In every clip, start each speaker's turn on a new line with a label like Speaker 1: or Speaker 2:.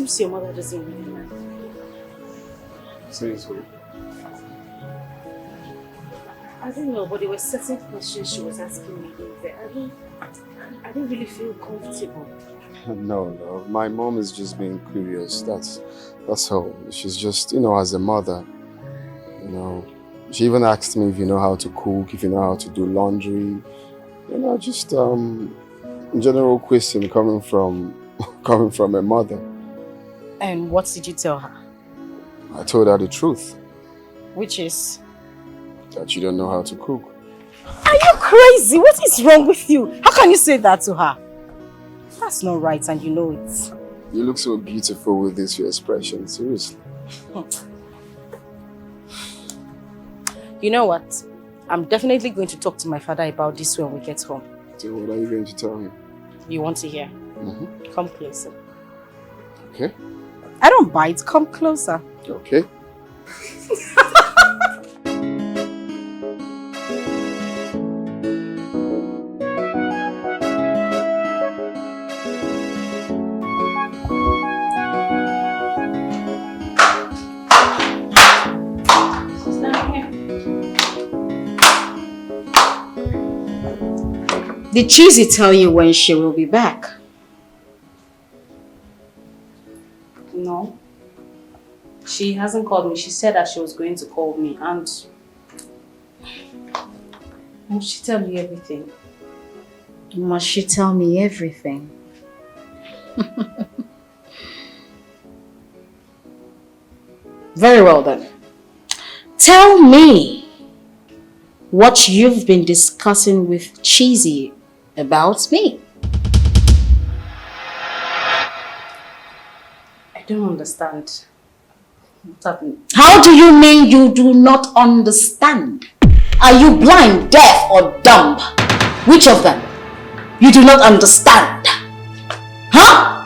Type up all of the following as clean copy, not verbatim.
Speaker 1: seems your mother doesn't really like you.
Speaker 2: Seriously?
Speaker 1: I don't know, but there were certain questions she was asking me there. I didn't really feel comfortable.
Speaker 2: No. My mom is just being curious. That's all. She's just, as a mother, she even asked me if you know how to cook, if you know how to do laundry. Just general question coming from a mother.
Speaker 1: And what did you tell her?
Speaker 2: I told her the truth.
Speaker 1: Which is?
Speaker 2: That you don't know how to cook.
Speaker 1: Are you crazy? What is wrong with you? How can you say that to her? That's not right, and you know it.
Speaker 2: You look so beautiful with this your expression, seriously.
Speaker 1: You know what? I'm definitely going to talk to my father about this when we get home.
Speaker 2: So what are you going to tell him?
Speaker 1: You want to hear?
Speaker 2: Mm-hmm.
Speaker 1: Come closer.
Speaker 2: Okay.
Speaker 1: I don't bite. Come closer.
Speaker 2: Okay.
Speaker 1: Did Cheesy tell you when she will be back? No. She hasn't called me. She said that she was going to call me, and must she tell me everything? Must she tell me everything? Very well then. Tell me what you've been discussing with Cheesy about me. I don't understand. What's happening? How do you mean you do not understand? Are you blind, deaf, or dumb? Which of them? You do not understand. Huh?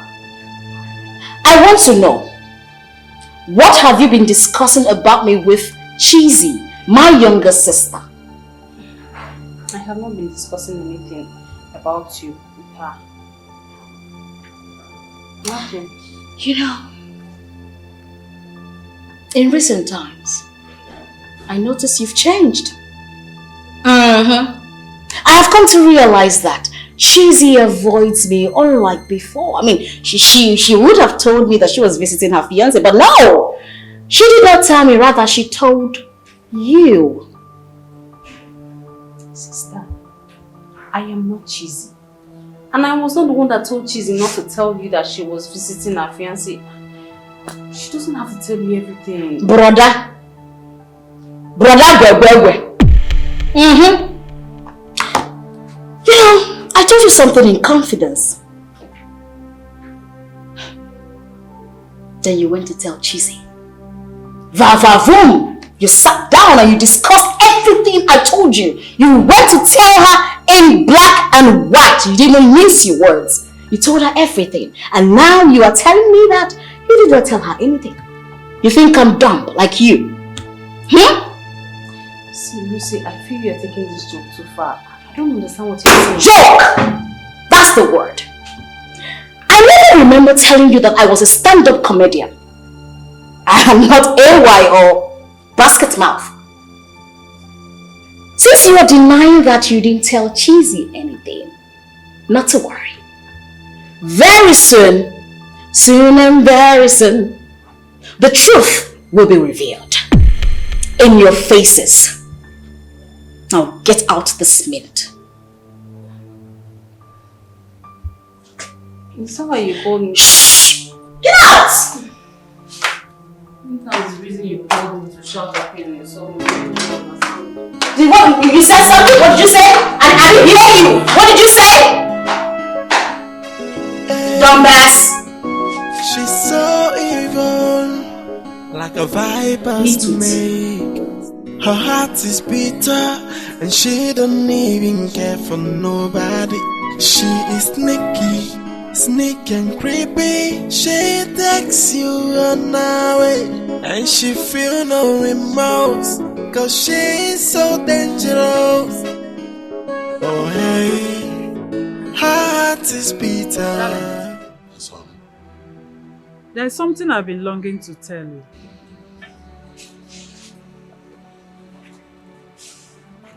Speaker 1: I want to know. What have you been discussing about me with Cheesy, my younger sister? I have not been discussing anything about you with her. Nothing. In recent times, I notice you've changed. I have come to realize that Cheesy avoids me unlike before. I mean, she would have told me that she was visiting her fiancé, but no! She did not tell me, rather she told you. Sister, I am not Cheesy. And I was not the one that told Cheesy not to tell you that she was visiting her fiancé. She doesn't have to tell me everything. Brother, I told you something in confidence. Then you went to tell Cheesy. Va-va-voom! You sat down and you discussed everything I told you. You went to tell her in black and white. You didn't even mince your words. You told her everything. And now you are telling me that you did not tell her anything. You think I'm dumb like you? See, Lucy, I feel you're taking this joke too far. I don't understand what you're saying. Joke! That's the word. I never remember telling you that I was a stand-up comedian. I am not AY or basket mouth. Since you are denying that you didn't tell Cheesy anything, not to worry. Very soon and very soon, the truth will be revealed in your faces. Now get out this minute. It's not why you called me. Shh! Get out! That was the reason you called me to shout at me and you saw me. You said something? What did you say? I didn't hear you. What did you say? Dumbass.
Speaker 3: She's so evil, like a viper's snake. Her heart is bitter, and she don't even care for nobody. She is sneaky, sneaky and creepy. She takes you on her way, and she feel no remorse, 'cause she is so dangerous. Oh hey, her heart is bitter.
Speaker 4: There's something I've been longing to tell you.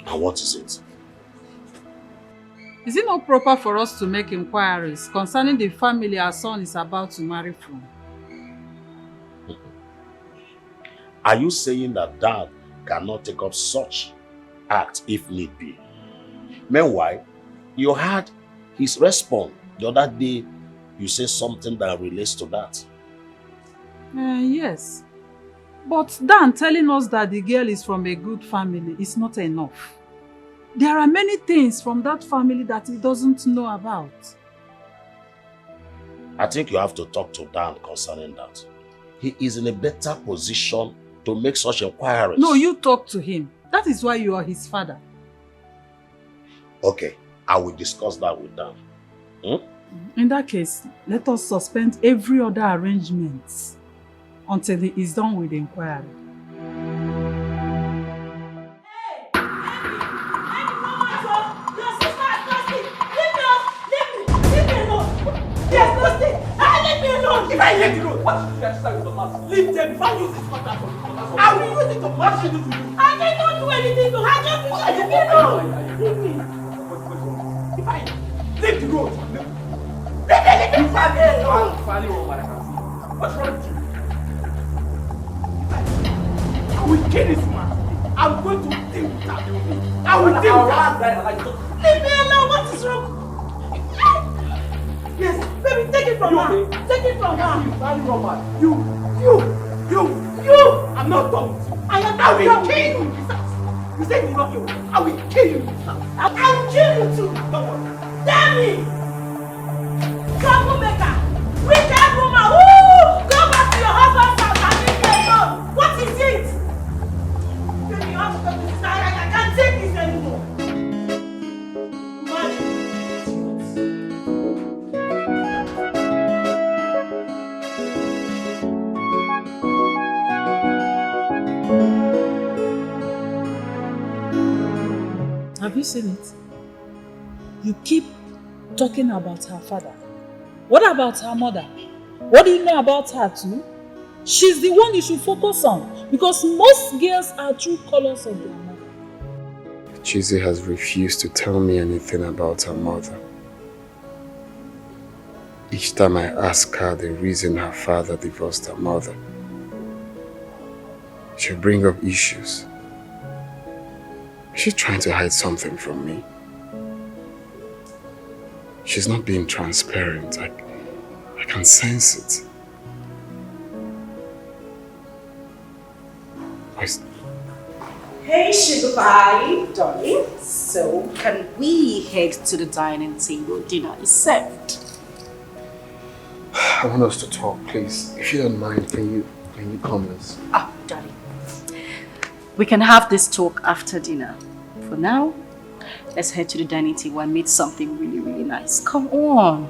Speaker 5: And what is it?
Speaker 4: Is it not proper for us to make inquiries concerning the family our son is about to marry from?
Speaker 5: Are you saying that Dad cannot take up such act if need be? Meanwhile, you heard his response the other day. You say something that relates to that.
Speaker 4: Yes. But Dan telling us that the girl is from a good family is not enough. There are many things from that family that he doesn't know about.
Speaker 5: I think you have to talk to Dan concerning that. He is in a better position to make such inquiries.
Speaker 4: No, you talk to him. That is why you are his father.
Speaker 5: Okay, I will discuss that with Dan.
Speaker 4: In that case, let us suspend every other arrangement until he is done with the inquiry.
Speaker 6: If I let you know, what should you start with the mask? Leave them if I use this matter for you. I will use it to mash you to you. I did not do anything to her. Just leave me alone. Leave me. If I leave the road, leave me alone. What's wrong with you? I will kill this man. I'm going to deal with that. I will deal with that. Leave me alone. What is wrong? Yes, baby, take it from her. Take it from her. You. I'm not done with you. I will kill you. You said you love you. I will kill you. I will kill you too. Don't worry. Damn me. Troublemaker. Wicked woman. Woo! Go back to your husband's house and leave me alone. What is it? Baby, you have to stop this. I can't take this anymore.
Speaker 4: Have you seen it? You keep talking about her father. What about her mother? What do you know about her too? She's the one you should focus on because most girls are true colors of their mother.
Speaker 2: Chizzy has refused to tell me anything about her mother. Each time I ask her the reason her father divorced her mother, she'll bring up issues. She's trying to hide something from me. She's not being transparent. I can sense it.
Speaker 1: Hey, sugar pie, darling. So, can we head to the dining table? Dinner is served.
Speaker 2: I want us to talk, please. If you don't mind, can you come, let's...
Speaker 1: Darling. We can have this talk after dinner. For now, let's head to the dining table and meet something really, really nice. Come on.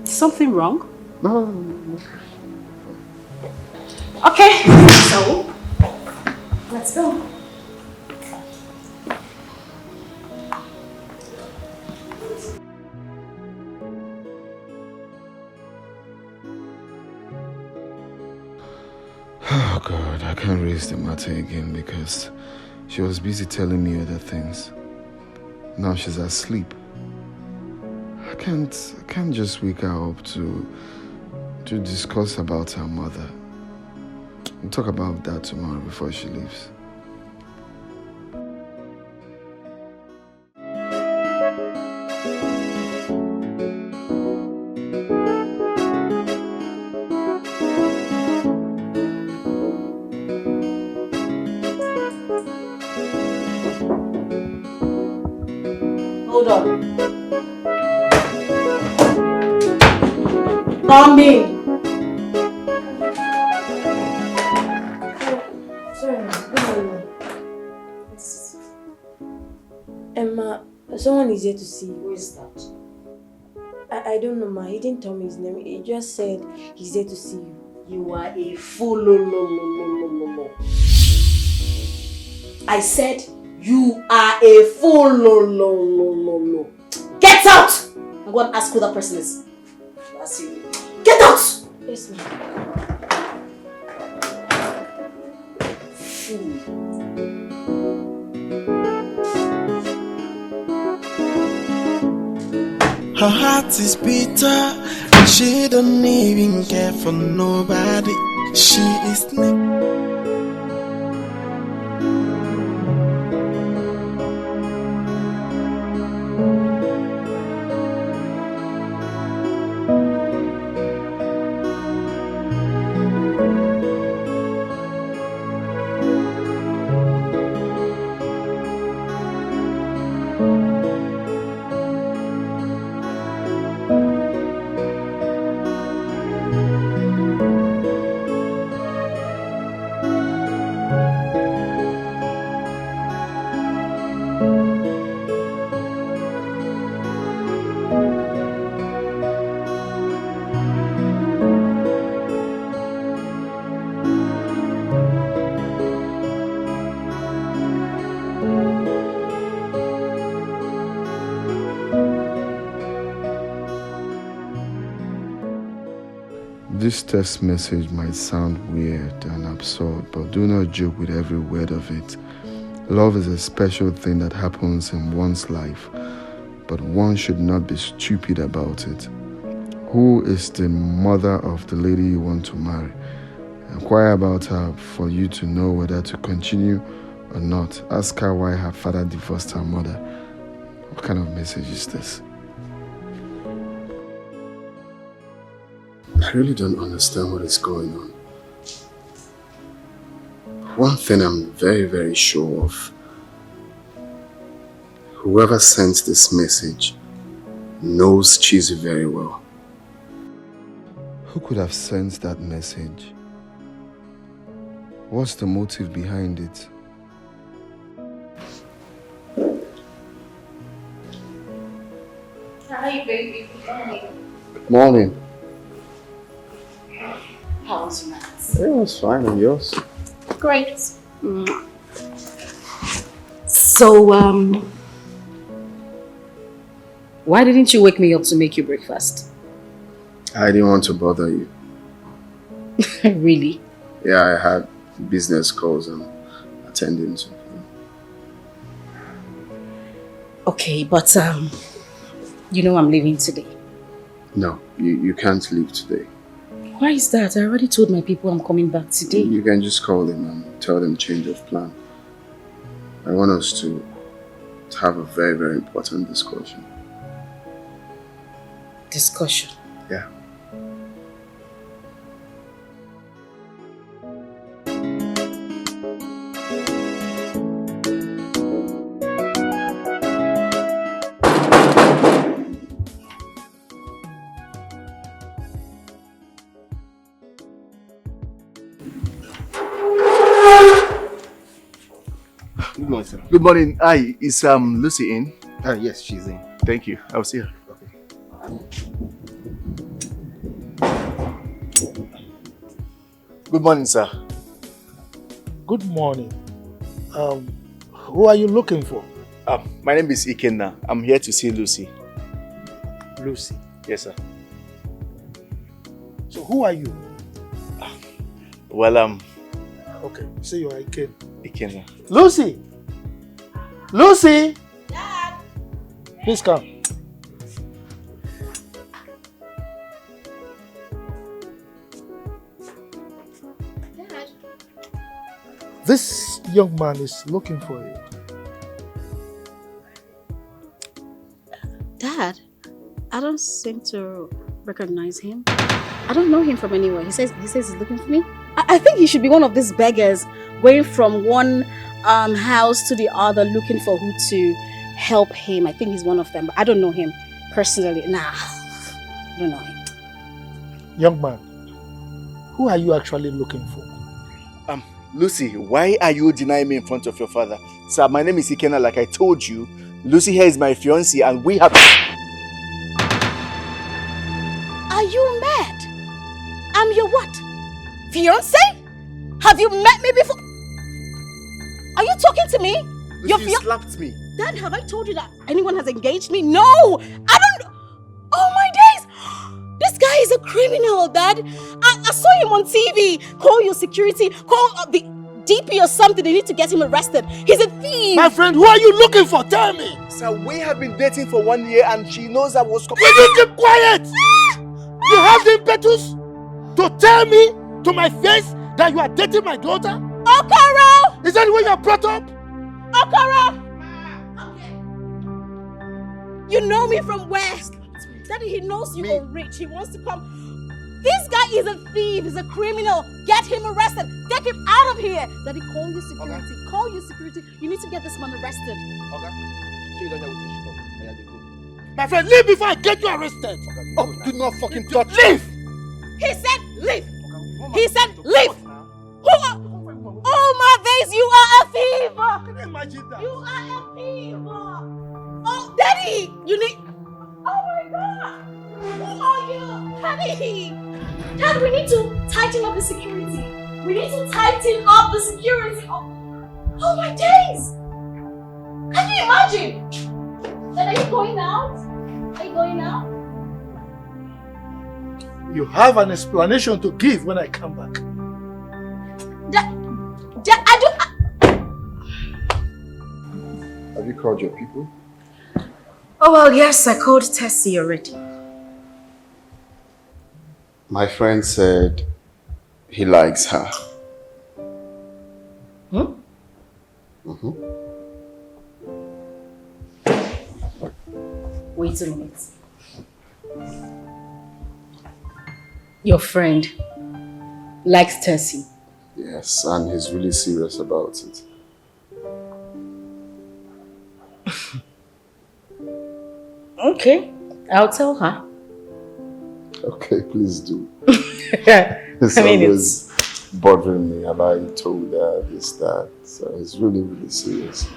Speaker 1: Something wrong?
Speaker 2: No.
Speaker 1: Okay, so let's go.
Speaker 2: Oh God, I can't raise the matter again because she was busy telling me other things. Now she's asleep. I can't just wake her up to discuss about her mother. We'll talk about that tomorrow before she leaves.
Speaker 1: Hold on. Come in.
Speaker 7: Emma, someone is here to see you.
Speaker 1: Who is that?
Speaker 7: I don't know, ma. He didn't tell me his name. He just said he's here to see you.
Speaker 1: You are a fool. No. I said you are a fool. No. Get out! I'm going to ask who that person is. That's you. Get out!
Speaker 7: Yes, ma'am.
Speaker 3: Her heart is bitter and she don't even care for nobody. She is
Speaker 2: This text message might sound weird and absurd, but do not joke with every word of it. Love is a special thing that happens in one's life, but one should not be stupid about it. Who is the mother of the lady you want to marry? Inquire about her for you to know whether to continue or not. Ask her why her father divorced her mother. What kind of message is this? I really don't understand what is going on. One thing I'm very, very sure of. Whoever sent this message knows Chizzy very well. Who could have sent that message? What's the motive behind it?
Speaker 1: Hi, baby. Good morning.
Speaker 2: Good morning.
Speaker 1: How was your night?
Speaker 2: It was fine, and yours?
Speaker 1: Great. So, why didn't you wake me up to make you breakfast?
Speaker 2: I didn't want to bother you.
Speaker 1: Really?
Speaker 2: Yeah, I had business calls I'm attending to.
Speaker 1: Okay, but you know I'm leaving today.
Speaker 2: No, you can't leave today.
Speaker 1: Why is that? I already told my people I'm coming back today.
Speaker 2: You can just call them and tell them change of plan. I want us to have a very, very important discussion.
Speaker 1: Discussion?
Speaker 2: Yeah.
Speaker 8: Good morning, sir.
Speaker 9: Good morning. Hi, is Lucy in?
Speaker 8: Yes, she's in.
Speaker 9: Thank you. I'll see her. Good morning, sir.
Speaker 10: Good morning. Who are you looking for?
Speaker 9: My name is Ikenna. I'm here to see Lucy.
Speaker 10: Lucy.
Speaker 9: Yes, sir.
Speaker 10: So who are you?
Speaker 9: Well,
Speaker 10: Okay, say you are Iken.
Speaker 9: Ikenna.
Speaker 10: Lucy! Lucy! Dad! Please come.
Speaker 11: Dad?
Speaker 10: This young man is looking for you.
Speaker 1: Dad, I don't seem to recognize him. I don't know him from anywhere. He says he's looking for me. I think he should be one of these beggars going from one house to the other looking for who to help him. I think he's one of them, but I don't know him personally. Nah, I don't know him.
Speaker 10: Young man, who are you actually looking for?
Speaker 9: Lucy, why are you denying me in front of your father? Sir, my name is Ikenna, like I told you. Lucy here is my fiancée and we have...
Speaker 1: Are you mad? I'm your what? Fiancé? Have you met me before? Are you talking to me?
Speaker 9: Lucy, you slapped me.
Speaker 1: Dad, have I told you that anyone has engaged me? No! I don't... Oh my days! This guy
Speaker 12: guy is a criminal, Dad. I saw him on TV. Call your security. Call the DP or something. They need to get him arrested. He's a thief.
Speaker 10: My friend, who are you looking for? Tell me.
Speaker 9: Sir, we have been dating for 1 year and she knows I was...
Speaker 10: Will you keep quiet? You have the impetus to tell me to my face that you are dating my daughter?
Speaker 12: Okoro!
Speaker 10: Is that the way you are brought up?
Speaker 12: Okoro! You know me from West. Daddy, he knows you are rich. He wants to come. This guy is a thief. He's a criminal. Get him arrested. Take him out of here. Daddy, call your security. Okay. Call your security. You need to get this man arrested.
Speaker 9: Okay.
Speaker 10: My friend, leave before I get you arrested.
Speaker 9: Okay, oh, do not fucking touch me.
Speaker 10: Leave!
Speaker 12: He said leave. He said leave. Oh my days, you are a thief.
Speaker 10: Can you imagine that?
Speaker 12: You are a thief. Oh, Daddy, you need... Oh my God. Who are you? Daddy. Dad, we need to tighten up the security. We need to tighten up the security. Oh my days. Can you imagine? Dad, are you going out? Are you going out?
Speaker 10: You have an explanation to give when I come back.
Speaker 2: Have you called your people?
Speaker 1: Oh, well, yes, I called Tessie already.
Speaker 2: My friend said he likes her.
Speaker 1: Hmm? Wait a minute. Your friend likes Tessie?
Speaker 2: Yes, and he's really serious about it.
Speaker 1: Okay, I'll tell her.
Speaker 2: Okay, please do. It's always bothering me. Have I told her this, that? So it's really, really serious.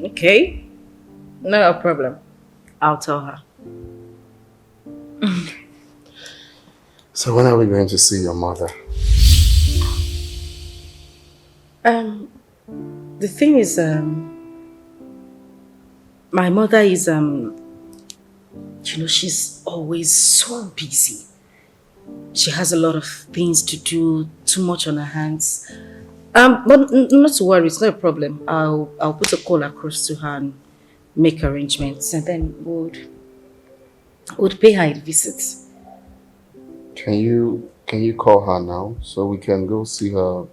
Speaker 1: Okay, no problem. I'll tell her.
Speaker 2: So when are we going to see your mother?
Speaker 1: The thing is, my mother is, you know, she's always so busy. She has a lot of things to do, too much on her hands. But not to worry, it's not a problem. I'll put a call across to her and make arrangements, and then would pay her a visit.
Speaker 2: Can you call her now so we can go see her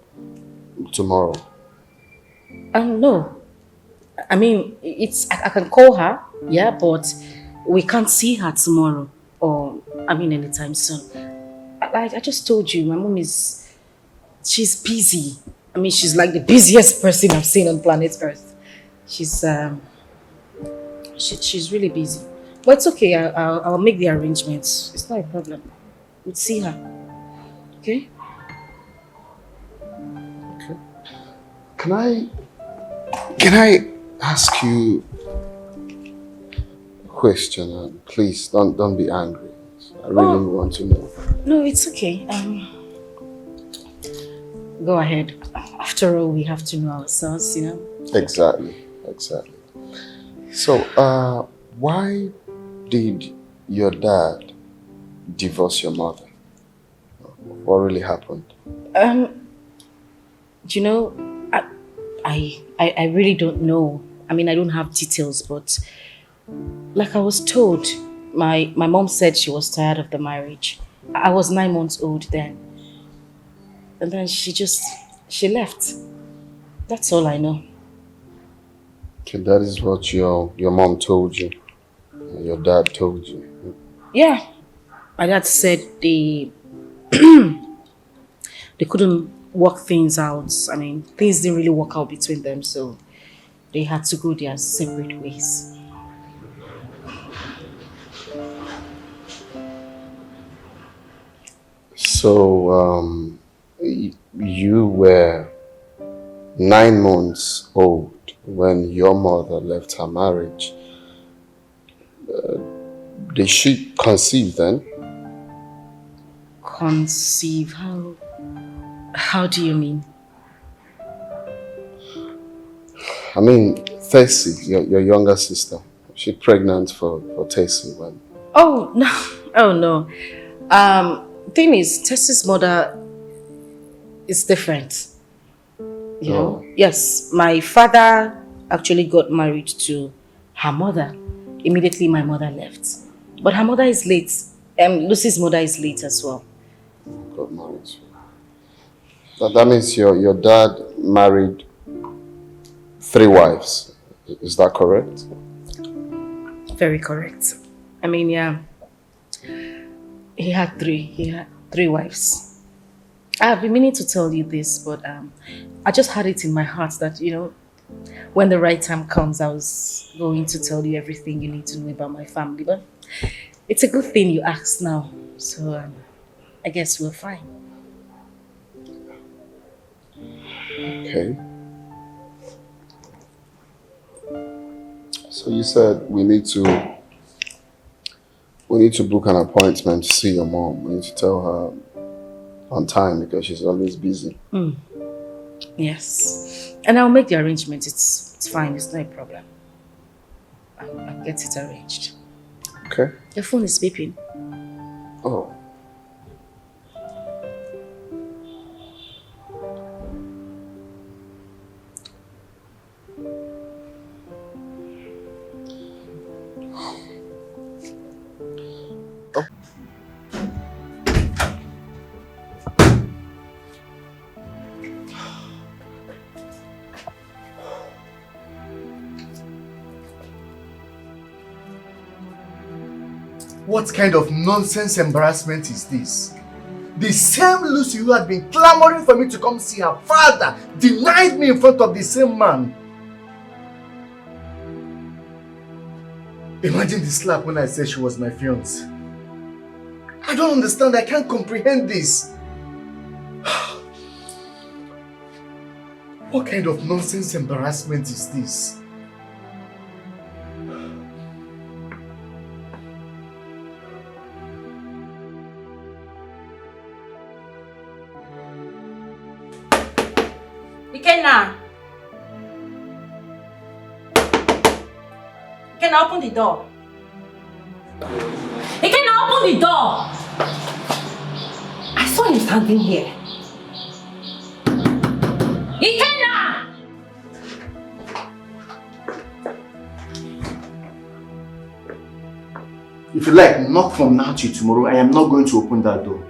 Speaker 2: tomorrow?
Speaker 1: No. I mean, I can call her, yeah, but we can't see her tomorrow or, I mean, anytime soon. I just told you, my mom she's busy. I mean, she's like the busiest person I've seen on planet Earth. She's really busy. But it's okay, I'll make the arrangements. It's not a problem. We'll see her. Okay?
Speaker 2: Okay. Can I ask you a question? Please don't be angry. I really want to know.
Speaker 1: No, it's okay. Go ahead. After all, we have to know ourselves, you know?
Speaker 2: Exactly. So, why did your dad divorce your mother? What really happened?
Speaker 1: You know, I really don't know. I mean, I don't have details, but like I was told, my mom said she was tired of the marriage. I was 9 months old then. And then she left. That's all I know.
Speaker 2: Okay, that is what your mom told you. Your dad told you.
Speaker 1: Yeah. My dad said they couldn't work things out. I mean, things didn't really work out between them, so they had to go their separate ways.
Speaker 2: So, you were 9 months old when your mother left her marriage. Did she conceive then?
Speaker 1: Conceive? How do you mean?
Speaker 2: I mean, Tessie, your younger sister. She's pregnant for Tessie
Speaker 1: Oh, no. Oh, no. Thing is, Tess's mother is different. You know? Yes, my father actually got married to her mother. Immediately my mother left. But her mother is late. Lucy's mother is late as well.
Speaker 2: Got married. That means your dad married 3 wives. Is that correct?
Speaker 1: Very correct. I mean, yeah. He had 3 wives. I've been meaning to tell you this, but I just had it in my heart that, you know, when the right time comes, I was going to tell you everything you need to know about my family. But it's a good thing you asked now. So I guess we're fine.
Speaker 2: Okay. So you said we need to book an appointment to see your mom. We need to tell her on time because she's always busy.
Speaker 1: Yes. And I'll make the arrangements. It's fine. It's not a problem. I'll get it arranged.
Speaker 2: Okay.
Speaker 1: Your phone is beeping.
Speaker 2: Oh.
Speaker 9: What kind of nonsense embarrassment is this? The same Lucy who had been clamoring for me to come see her father denied me in front of the same man. Imagine the slap when I said she was my fiancée. I don't understand. I can't comprehend this. What kind of nonsense embarrassment is this?
Speaker 12: Ikenna! Ikenna, open the door. Ikenna, open the door! I saw him standing here. Ikenna!
Speaker 9: If you like, not from now till tomorrow, I am not going to open that door.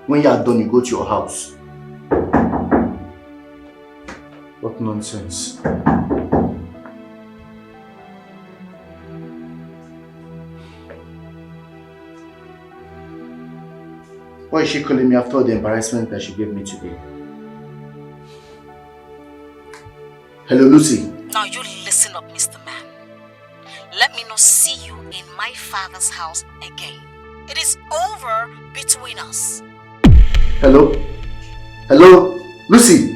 Speaker 9: When you are done, you go to your house. What nonsense. Why is she calling me after the embarrassment that she gave me today? Hello, Lucy.
Speaker 1: Now you listen up, Mr. Man. Let me not see you in my father's house again. It is over between us.
Speaker 9: Hello? Hello? Lucy!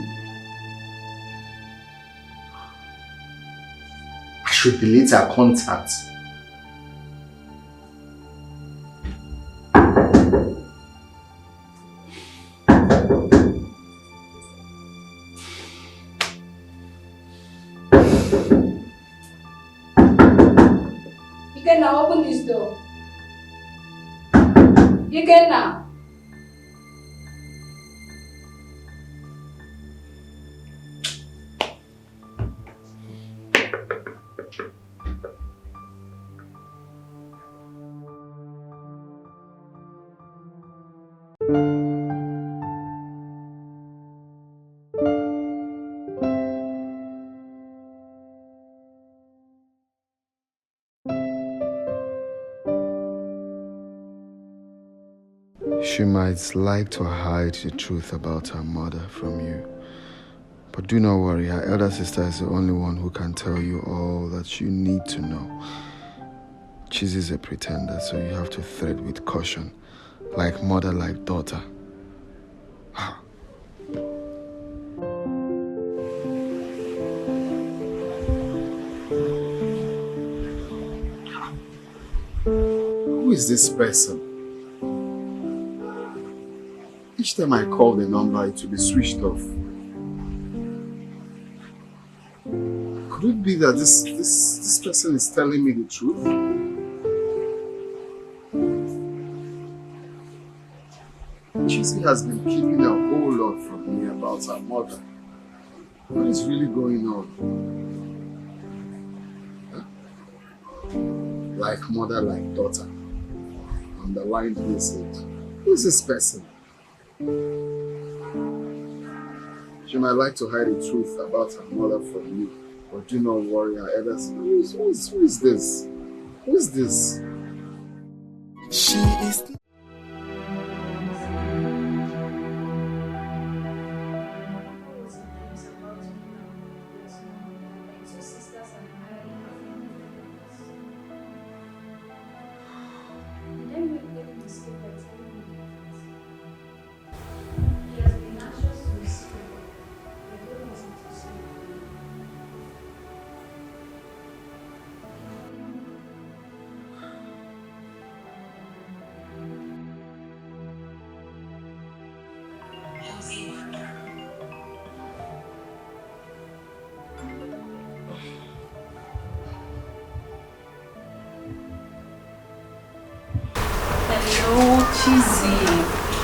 Speaker 9: I should delete our contact.
Speaker 13: You can now open this door. You can now.
Speaker 2: She might like to hide the truth about her mother from you. But do not worry, her elder sister is the only one who can tell you all that you need to know. She's a pretender, so you have to tread with caution. Like mother, like daughter. Who is this person? Each time I call the number, it will be switched off. Could it be that this person is telling me the truth? Chizzy has been keeping a whole lot from me about her mother. What is really going on? Huh? Like mother, like daughter. Underlined message. Who is this person? She might like to hide the truth about her mother from you, but do not worry her elders. Who is this? Who is this?
Speaker 3: She is.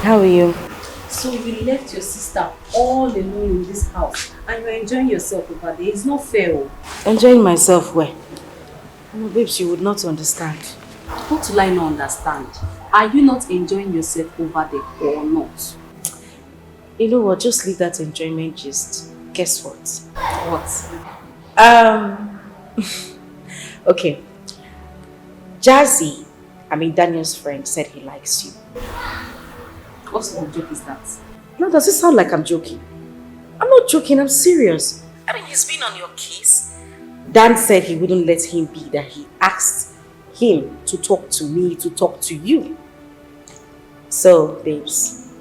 Speaker 1: How are you?
Speaker 4: So you left your sister all alone in this house and you're enjoying yourself over there. It's not fair.
Speaker 1: Enjoying myself where? No, babes, you would not understand.
Speaker 4: What will I not understand? Are you not enjoying yourself over there or not?
Speaker 1: You know what? Just leave that enjoyment gist. Guess what?
Speaker 4: What?
Speaker 1: Okay. Jazzy, Daniel's friend, said he likes you.
Speaker 4: What sort of joke is that?
Speaker 1: No, does it sound like I'm joking? I'm not joking, I'm serious. He's been on your case. Dan said he wouldn't let him be, that he asked him to talk to me, to talk to you. So, babes,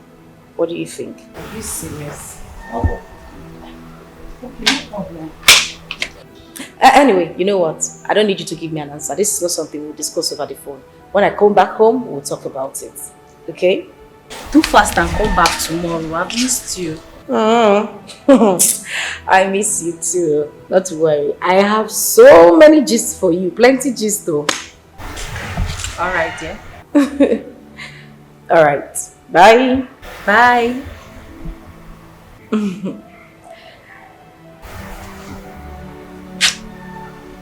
Speaker 1: what do you think?
Speaker 4: Are you serious? Okay, no problem.
Speaker 1: Anyway, you know what? I don't need you to give me an answer. This is not something we'll discuss over the phone. When I come back home, we'll talk about it. Okay?
Speaker 4: Do fast and come back tomorrow. I've missed you.
Speaker 1: I miss you too. Not to worry. I have so many gists for you. Plenty gists though.
Speaker 4: Alright, yeah.
Speaker 1: Alright. Bye.
Speaker 4: Bye.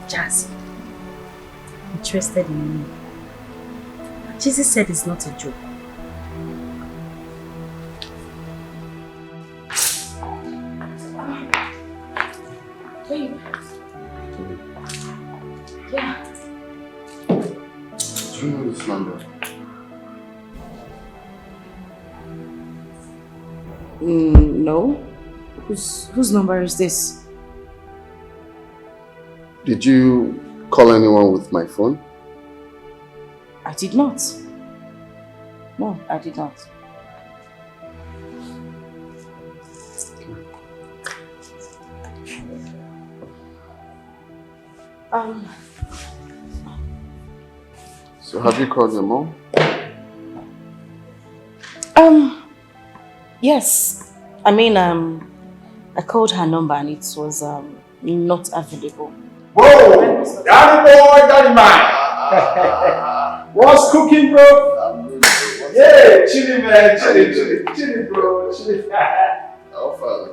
Speaker 4: Jazzy, interested in me. Jesus said it's not a joke.
Speaker 1: Babe. Yeah.
Speaker 2: Do you know this number?
Speaker 1: No. Whose number is this?
Speaker 2: Did you call anyone with my phone?
Speaker 1: I did not. No, I did not.
Speaker 2: So have you called your mom?
Speaker 1: Yes. I called her number and it was not available.
Speaker 14: Whoa! Daddy boy, daddy man! What's cooking, bro? Yeah, chilly man, chilly bro, chilly.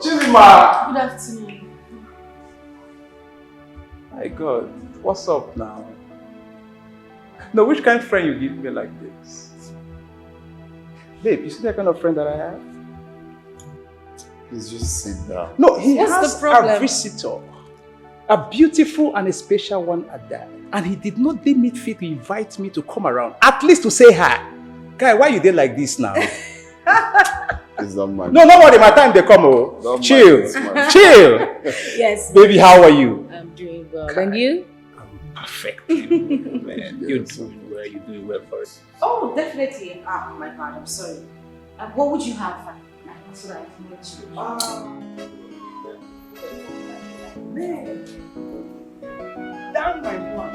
Speaker 14: Chilly man.
Speaker 4: Good afternoon.
Speaker 14: My God, what's up now? No, which kind of friend you give me like this? Babe, you see that kind of friend that I have?
Speaker 2: Please just sit down.
Speaker 14: No, he
Speaker 1: What's
Speaker 14: has
Speaker 1: the problem?
Speaker 14: a visitor. A beautiful and a special one at that. And he did not deem it fit to invite me to come around. At least to say hi. Guy, why you there like this now?
Speaker 2: Please don't mind.
Speaker 14: No, nobody, my time they come. Oh.
Speaker 2: Don't
Speaker 14: Chill.
Speaker 2: mind,
Speaker 14: Chill.
Speaker 1: Yes.
Speaker 14: Baby, how are you?
Speaker 1: I'm doing well. And you?
Speaker 14: I'm perfect. Man, you're doing well. You're doing well for us.
Speaker 1: Oh, definitely. Ah, my God, I'm sorry. What would you have? So that I can let you.
Speaker 14: Man. Damn my one.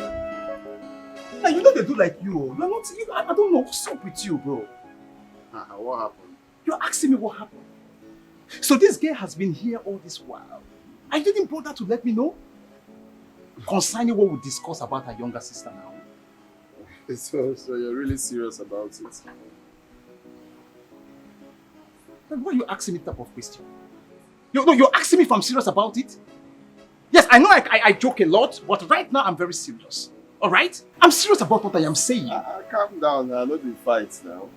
Speaker 14: Now you know they do like you. You're not. I don't know what's up with you, bro.
Speaker 2: What happened?
Speaker 14: You're asking me what happened. So this girl has been here all this while. I didn't bother to let me know concerning what we discuss about her younger sister now.
Speaker 2: So you're really serious about it?
Speaker 14: Then why are you asking me that type of question? You're asking me if I'm serious about it? Yes, I know I joke a lot, but right now I'm very serious. Alright? I'm serious about what I am saying.
Speaker 2: Calm down now, not be fights now.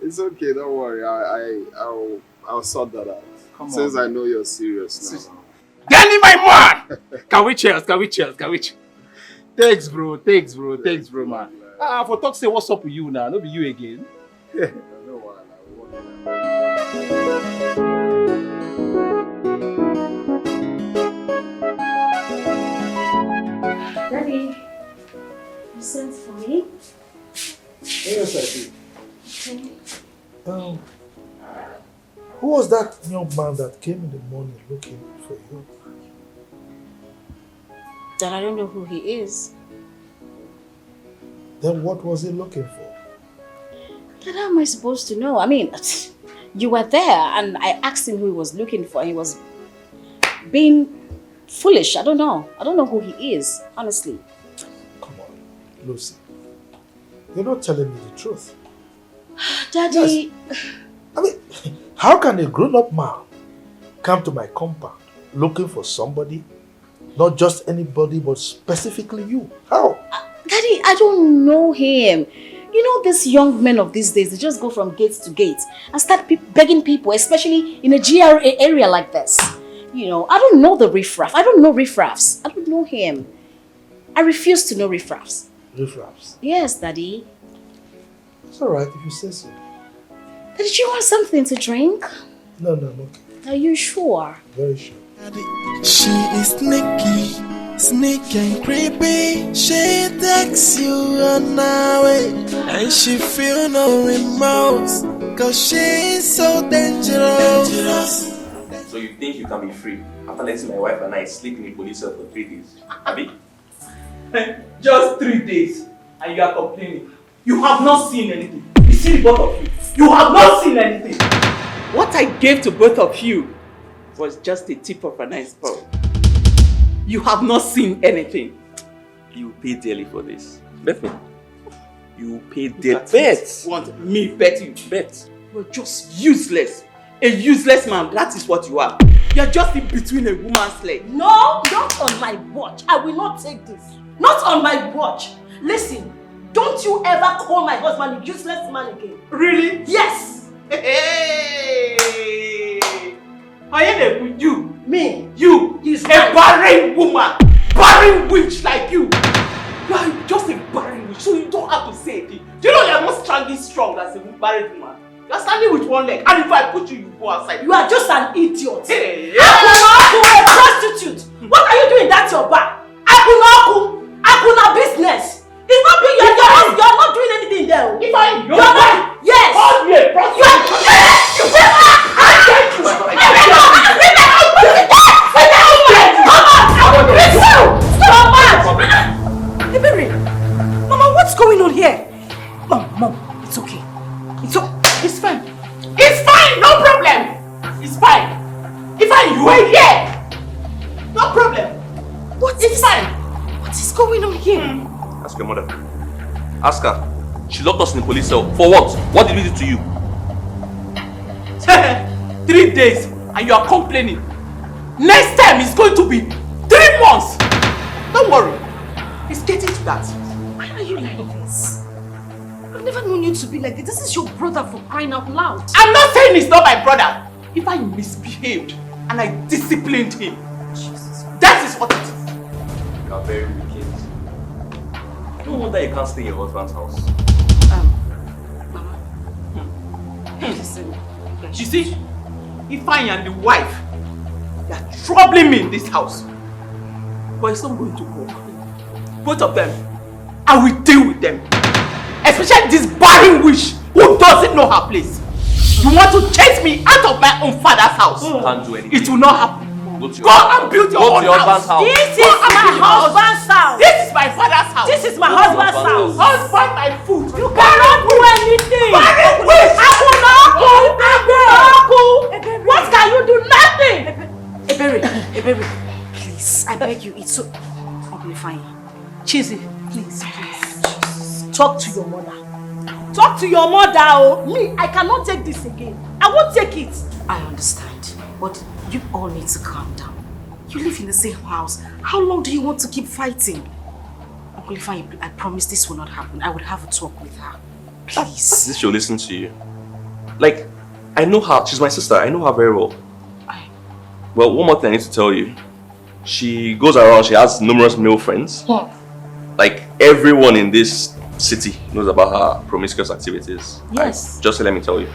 Speaker 2: It's okay, don't worry. I'll sort that out.
Speaker 14: Come on.
Speaker 2: Since I know you're serious now.
Speaker 14: Danny, my man! Can we cheers? Thanks, bro, man. For talk say what's up with you now, not be you again.
Speaker 1: Daddy, you sent for me?
Speaker 9: Yes, I did.
Speaker 1: Okay.
Speaker 9: Who was that young man that came in the morning looking for you?
Speaker 1: Then I don't know who he is.
Speaker 9: Then what was he looking for?
Speaker 1: Then how am I supposed to know? I mean, you were there and I asked him who he was looking for and he was being foolish. I don't know. I don't know who he is, honestly.
Speaker 9: Come on, Lucy. You're not telling me the truth.
Speaker 1: Daddy...
Speaker 9: Yes. I mean, how can a grown-up man come to my compound looking for somebody? Not just anybody, but specifically you. How?
Speaker 1: Daddy, I don't know him. You know, these young men of these days, they just go from gate to gate and start begging people, especially in a GRA area like this. You know, I don't know the riffraff. I don't know riffraffs. I don't know him. I refuse to know riffraffs.
Speaker 9: Riffraffs?
Speaker 1: Yes, Daddy.
Speaker 9: It's alright if you say so.
Speaker 1: Daddy, do you want something to drink?
Speaker 9: No, I'm okay.
Speaker 1: Are you sure?
Speaker 9: Very sure.
Speaker 3: She is sneaky, sneaky and creepy. She takes you on her way, and she feel no remorse, cause she is so dangerous.
Speaker 15: So you think you can be free after letting my wife and I sleep in the police cell for 3 days? Abi?
Speaker 6: Just 3 days, and you are complaining. You have not seen anything. You see the both of you. You have not seen anything. What I gave to both of you was just a tip of an iceberg. You have not seen anything.
Speaker 15: You pay dearly for this. Bet me. You pay dearly.
Speaker 6: Bet. Want me bet you? Bet. You're just useless. A useless man, that is what you are. You're just in between a woman's leg.
Speaker 12: No, not on my watch. I will not take this. Not on my watch. Listen, don't you ever call my husband a useless man again.
Speaker 6: Really?
Speaker 12: Yes.
Speaker 6: Hey! You.
Speaker 12: Me.
Speaker 6: You.
Speaker 12: He's
Speaker 6: a
Speaker 12: right.
Speaker 6: barren woman. Barren witch like you. You are just a barren witch, so you don't have to say it. Do you know you're not standing strong as a barren woman? You're standing with one leg, and if I put you, you go outside.
Speaker 12: You are just an idiot.
Speaker 6: Hey.
Speaker 12: Akunaku, a prostitute. What are you doing? That's your bar. Akuna business. It's not being you're not doing anything there.
Speaker 6: If I
Speaker 12: you're not. Yes.
Speaker 6: Call me a prostitute.
Speaker 12: Mama, what's going on here? Mom, it's okay. It's fine.
Speaker 6: It's fine, no problem. It's fine. If you are here, no problem. It's fine.
Speaker 12: What is going on here?
Speaker 15: Ask your mother. Ask her. She locked us in the police cell. For what? What did we do to you?
Speaker 6: 3 days and you are complaining. Next time it's going to be 3 months. Don't worry. It's getting to that.
Speaker 12: Why are you like this? I've never known you to be like this. This is your brother, for crying out loud.
Speaker 6: I'm not saying he's not my brother. If I misbehaved and I disciplined him, that is what it is.
Speaker 15: You are very wicked. No wonder you can't stay in your husband's house.
Speaker 12: Mama. Listen.
Speaker 6: You see, if I am the wife, they are troubling me in this house. But it's not going to work. Both of them, I will deal with them. Especially this barren witch who doesn't know her place. You want to chase me out of my own father's house?
Speaker 15: Can't do anything.
Speaker 6: It will not happen.
Speaker 15: Go
Speaker 6: and build your own house.
Speaker 12: This is my husband's house.
Speaker 6: This is my father's house.
Speaker 12: This is my husband's house.
Speaker 6: Husband, my food.
Speaker 12: You cannot do anything.
Speaker 6: Barren witch.
Speaker 12: What can you do? Nothing.
Speaker 1: Ebere, please, I beg you, it's so... I'll be fine.
Speaker 12: Chizzy, please. Talk to your mother.
Speaker 6: Talk to your mother, oh. Me, I cannot take this again. I won't take it.
Speaker 1: I understand, but you all need to calm down. You live in the same house. How long do you want to keep fighting? Uncle Ifeanyi, I promise this will not happen. I would have a talk with her. Please.
Speaker 15: This she'll listen to you. Like, I know her. She's my sister. I know her very well. Well, one more thing I need to tell you. She goes around. She has numerous male friends. Like, everyone in this city knows about her promiscuous activities.
Speaker 6: Yes.
Speaker 15: Just let me tell you.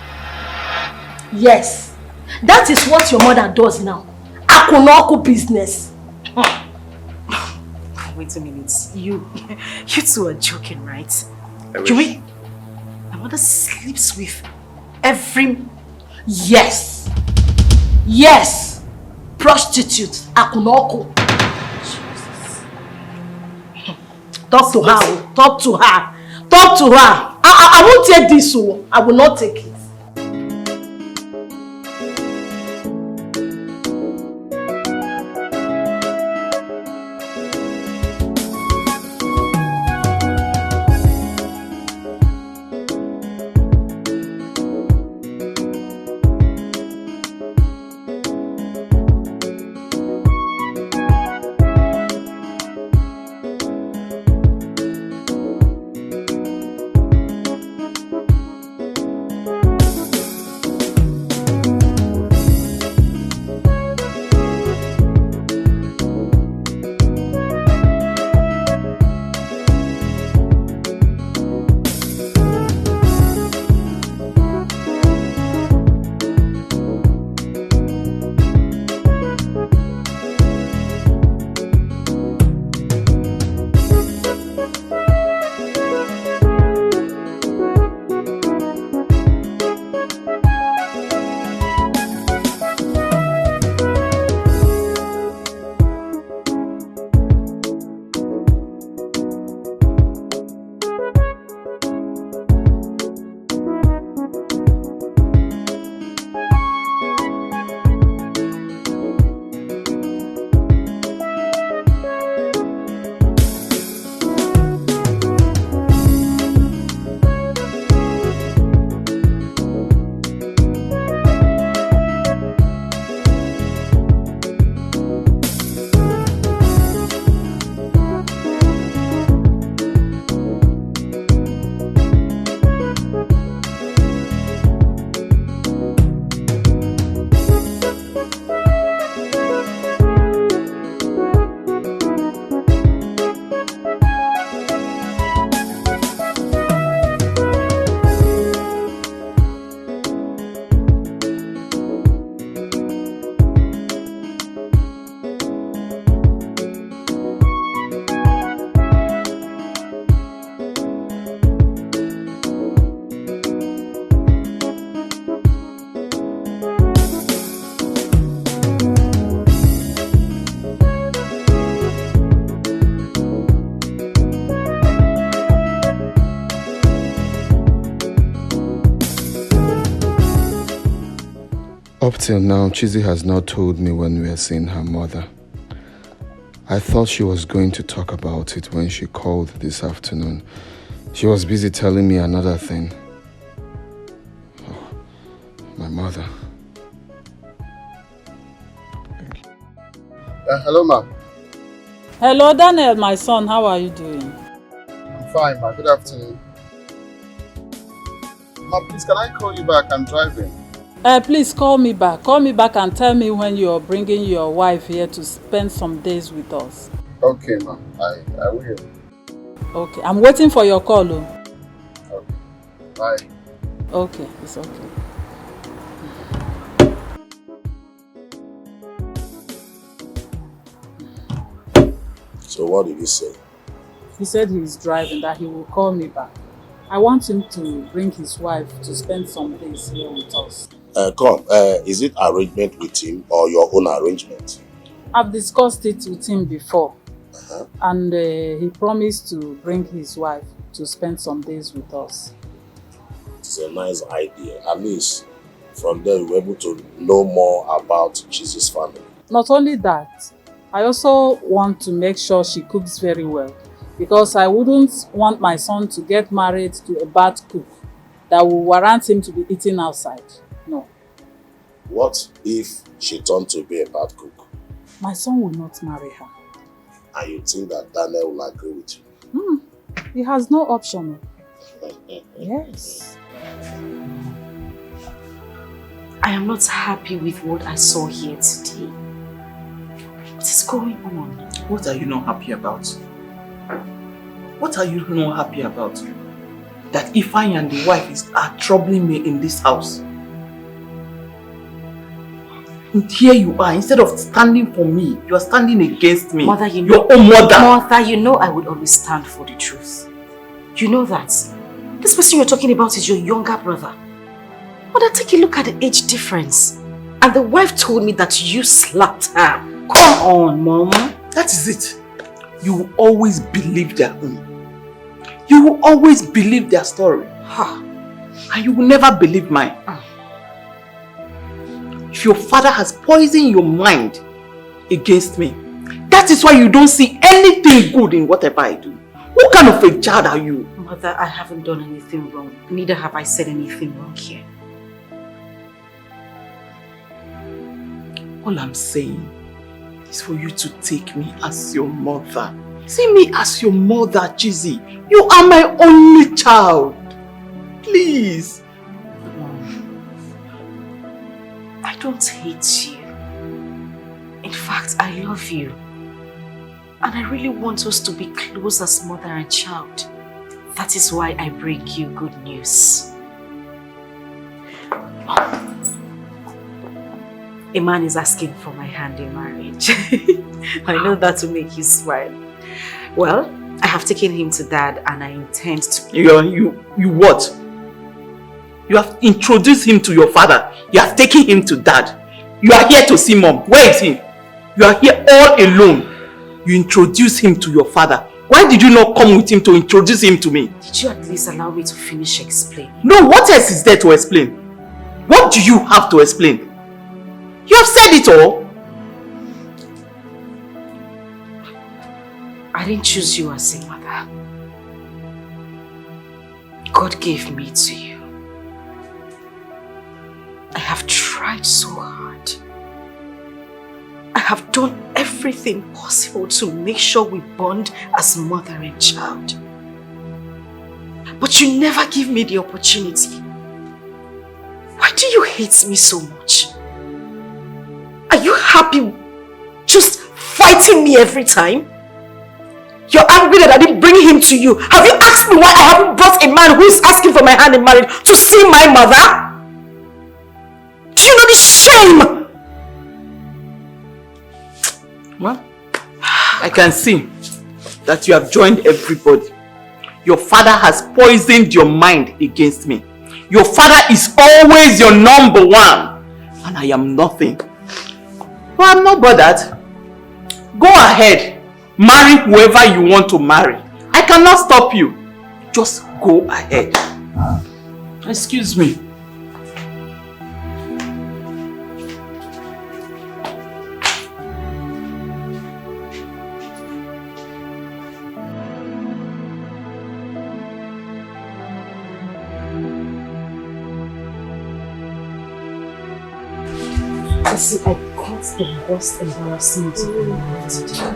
Speaker 6: Yes. That is what your mother does now. Akunoko business.
Speaker 1: Wait a minute. You two are joking, right?
Speaker 15: I wish.
Speaker 1: My mother sleeps with every...
Speaker 6: Yes. Yes. Prostitute. Akunoko. Jesus. Talk to her. Talk to her. Talk to her. I won't take this. I will not take it.
Speaker 2: Up till now, Chizzy has not told me when we are seeing her mother. I thought she was going to talk about it when she called this afternoon. She was busy telling me another thing. Oh, my mother. Thank you. Hello, ma.
Speaker 4: Hello, Daniel, my son. How are you doing?
Speaker 2: I'm fine, ma. Good afternoon. Ma, please, can I call you back? I'm driving.
Speaker 4: Please call me back. Call me back and tell me when you're bringing your wife here to spend some days with us.
Speaker 2: Okay, ma. I will.
Speaker 4: Okay, I'm waiting for your call. Oh.
Speaker 2: Okay. Bye.
Speaker 4: Okay, it's okay.
Speaker 5: So what did he say?
Speaker 4: He said he's driving, that he will call me back. I want him to bring his wife to spend some days here with us.
Speaker 5: Is it arrangement with him or your own arrangement?
Speaker 4: I've discussed it with him before. And he promised to bring his wife to spend some days with us.
Speaker 5: It's a nice idea. At least from there we're able to know more about Chizzy's family.
Speaker 4: Not only that, I also want to make sure she cooks very well, because I wouldn't want my son to get married to a bad cook. that will warrant him to be eating outside. No.
Speaker 5: What if she turned to be a bad cook?
Speaker 4: My son will not marry her.
Speaker 5: And you think that Daniel will agree with you?
Speaker 4: He has no option. Yes.
Speaker 1: I am not happy with what I saw here today. What is going on?
Speaker 14: What are you not happy about? What are you not happy about? That Ifeanyi and the wife are troubling me in this house. And here you are, instead of standing for me, you are standing against me.
Speaker 1: Mother, you know,
Speaker 14: your own mother.
Speaker 1: Mother, you know I would always stand for the truth. You know that. This person you're talking about is your younger brother. Mother, take a look at the age difference. And the wife told me that you slapped her. Come on, Mama.
Speaker 14: That is it. You will always believe their own. You will always believe their story. And you will never believe mine. If your father has poisoned your mind against me, that is why you don't see anything good in whatever I do. What kind of a child are you?
Speaker 1: Mother, I haven't done anything wrong. Neither have I said anything wrong here.
Speaker 14: All I'm saying is for you to take me as your mother. See me as your mother, Chizzy. You are my only child. Please.
Speaker 1: I don't hate you. In fact, I love you. And I really want us to be close as mother and child. That is why I bring you good news. A man is asking for my hand in marriage. I know that will make you smile. Well, I have taken him to Dad and I intend to...
Speaker 14: You what? You have introduced him to your father. You have taken him to Dad. You are here to see Mom. Where is he? You are here all alone. You introduced him to your father. Why did you not come with him to introduce him to me?
Speaker 1: Did you at least allow me to finish explaining?
Speaker 14: No, what else is there to explain? What do you have to explain? You have said it all.
Speaker 1: I didn't choose you as a mother. God gave me to you. I have tried so hard. I have done everything possible to make sure we bond as mother and child. But you never give me the opportunity. Why do you hate me so much? Are you happy just fighting me every time? You're angry that I didn't bring him to you. Have you asked me why I haven't brought a man who is asking for my hand in marriage to see my mother? Do you know the shame?
Speaker 14: Well, I can see that you have joined everybody. Your father has poisoned your mind against me. Your father is always your number one. And I am nothing. But I'm not bothered. Go ahead. Marry whoever you want to marry. I cannot stop you. Just go ahead. Excuse me.
Speaker 1: See, I got the worst embarrassment of my life today.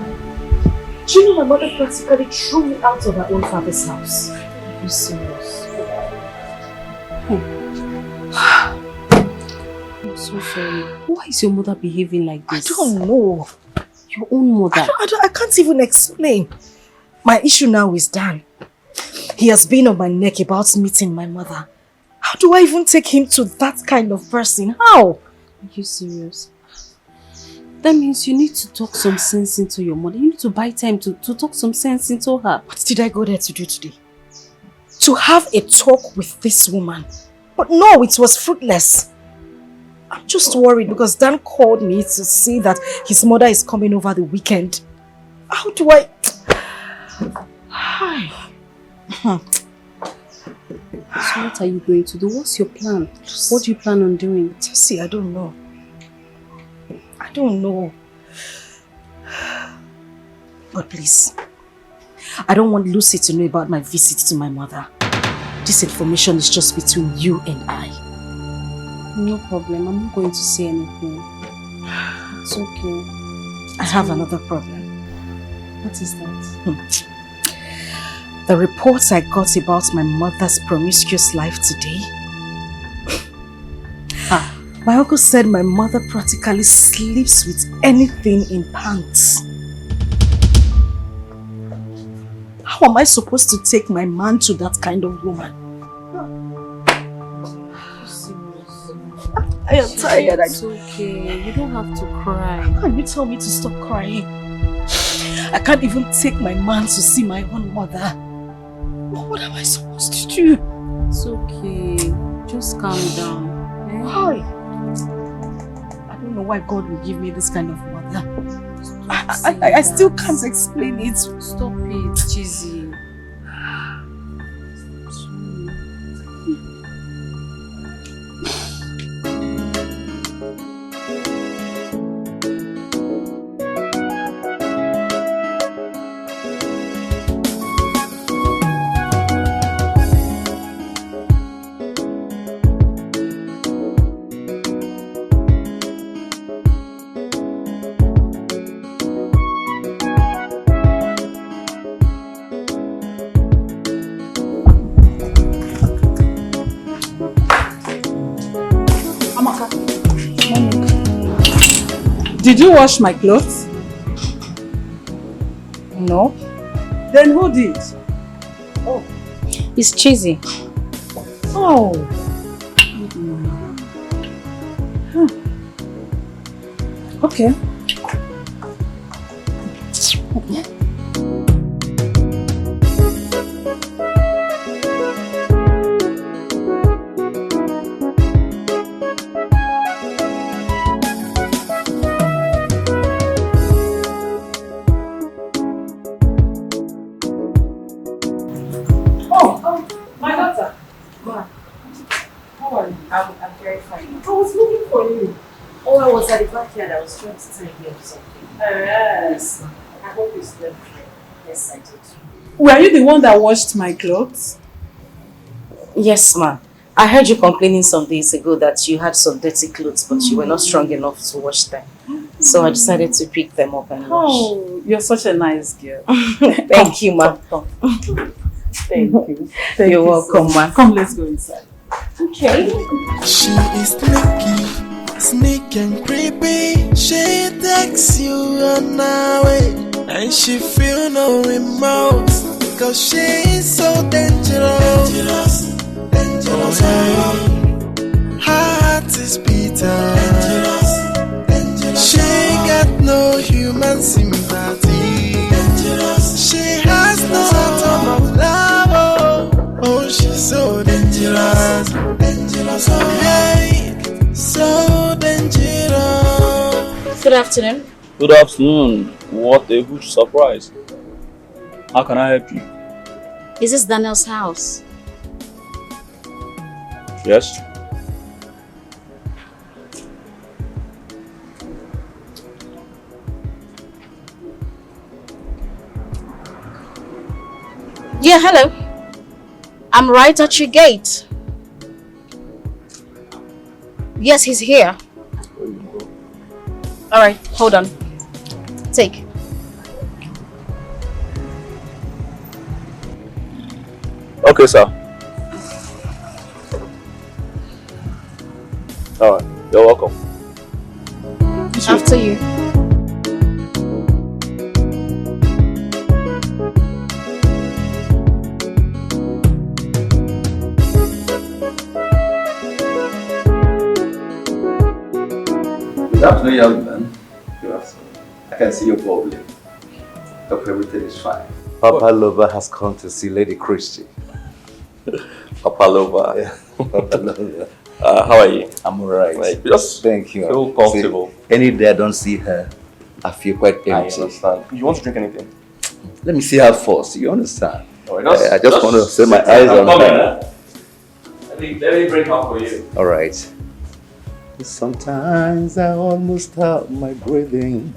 Speaker 1: Do you know my mother practically threw me out of her own father's house? Are you serious?
Speaker 16: I'm so sorry. Why is your mother behaving like this?
Speaker 7: I don't know.
Speaker 16: Your own mother?
Speaker 7: I can't even explain. My issue now is Dan. He has been on my neck about meeting my mother. How do I even take him to that kind of person? How?
Speaker 16: Are you serious? That means you need to talk some sense into your mother. You need to buy time to talk some sense into her.
Speaker 7: What did I go there to do today? To have a talk with this woman. But no, it was fruitless. I'm just worried because Dan called me to see that his mother is coming over the weekend. How do I... Hi.
Speaker 16: So what are you going to do? What's your plan? What do you plan on doing?
Speaker 7: Tessie, I don't know. I don't know. But please, I don't want Lucy to know about my visit to my mother. this information is just between you and I.
Speaker 16: No problem. I'm not going to say anything. It's okay.
Speaker 7: I have another problem.
Speaker 16: What is that?
Speaker 7: The reports I got about my mother's promiscuous life today. My uncle said my mother practically sleeps with anything in pants. How am I supposed to take my man to that kind of woman? I am tired.
Speaker 16: It's okay. You don't have to cry.
Speaker 7: How can you tell me to stop crying? I can't even take my man to see my own mother. What am I supposed to do?
Speaker 16: It's okay. Just calm down.
Speaker 7: Why? I don't know why God will give me this kind of mother. I still can't explain it.
Speaker 16: Stop it, Chizzy.
Speaker 4: Did you wash my clothes?
Speaker 7: No.
Speaker 4: Then who did?
Speaker 7: Oh.
Speaker 16: It's Chizzy.
Speaker 4: Oh. Okay.
Speaker 1: I was trying to tell you something. Yes. I hope you slept well. Yes, I did.
Speaker 4: Were you the one that washed my clothes?
Speaker 1: Yes, ma. I heard you complaining some days ago that you had some dirty clothes, but you were not strong enough to wash them. So I decided to pick them up and wash.
Speaker 4: Oh, you're such a nice girl.
Speaker 1: Thank you, ma.
Speaker 4: Thank you.
Speaker 1: You're welcome, ma.
Speaker 4: Come, let's go inside.
Speaker 1: Okay.
Speaker 3: She is sneaky and creepy. She takes you on her way, and she feel no remorse, cause she is so dangerous. Dangerous. Her heart is bitter. She got no human sympathy. She has no atom of love. Oh, she's so dangerous. Dangerous. Hey, so dangerous.
Speaker 1: Good afternoon.
Speaker 17: Good afternoon. What a huge surprise. How can I help you?
Speaker 1: Is this Daniel's house?
Speaker 17: Yes.
Speaker 1: Yeah, hello. I'm right at your gate. Yes, he's here. Alright, hold on. Take.
Speaker 17: Okay, sir. Alright, you're welcome.
Speaker 1: After you.
Speaker 18: Good afternoon, young man. Good afternoon. I can see you're bubbling. Hope everything is fine. Papa Lover has come to see Lady Christie.
Speaker 15: Papa Lover.
Speaker 18: Yeah. Papa Lover.
Speaker 15: How are you?
Speaker 18: I'm alright.
Speaker 15: Like, just
Speaker 18: thank you.
Speaker 15: Feel comfortable.
Speaker 18: See, any day I don't see her, I feel quite empty.
Speaker 15: I understand. You want to drink anything?
Speaker 18: Let me see her first. You understand?
Speaker 15: Right,
Speaker 18: I just want to set my eyes on her.
Speaker 15: Let me bring her for you.
Speaker 18: Alright. Sometimes I almost stop my breathing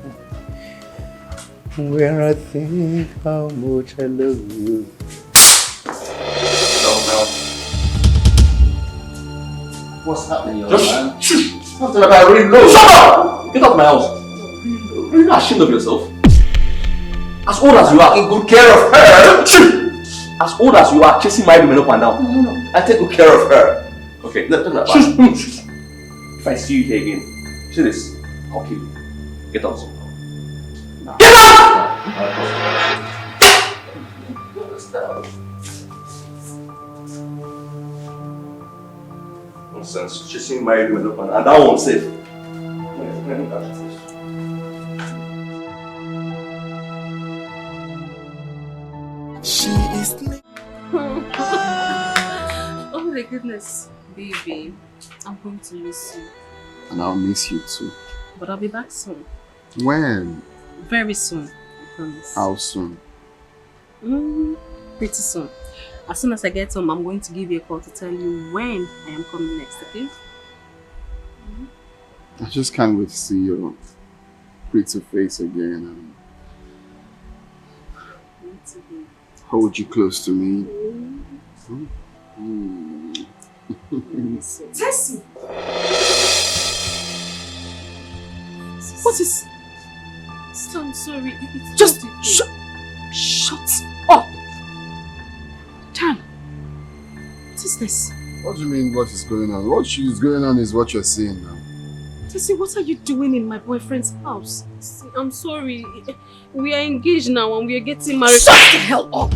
Speaker 18: when I think how much I love you.
Speaker 15: No.
Speaker 18: What's happening, young
Speaker 15: Just
Speaker 18: man?
Speaker 15: something like I really know. Shut up! Get out of my house. Are you not ashamed of yourself? As old as you are, take good care of her. As old as you are, chasing my women up and down. No. I take good care of her. Okay, no, talk about it. If I see you here again, see this, I'll kill you. Get out. Get out! Nonsense, chasing my women up and down. And that one's safe.
Speaker 3: She is.
Speaker 16: Oh my goodness, baby. I'm going to miss you.
Speaker 2: And I'll miss you too.
Speaker 16: But I'll be back soon.
Speaker 2: When?
Speaker 16: Very soon, I promise.
Speaker 2: How soon?
Speaker 16: Pretty soon. As soon as I get home, I'm going to give you a call to tell you when I am coming next, okay?
Speaker 2: I just can't wait to see your pretty face again and hold you close to me.
Speaker 7: Tessie!
Speaker 16: What is... I'm sorry. It's
Speaker 7: just shut up! Dan, what is this?
Speaker 2: What do you mean what is going on? What is going on is what you're saying now.
Speaker 16: Tessie, what are you doing in my boyfriend's house? I'm sorry. We are engaged now and we are getting married.
Speaker 7: Shut the hell up!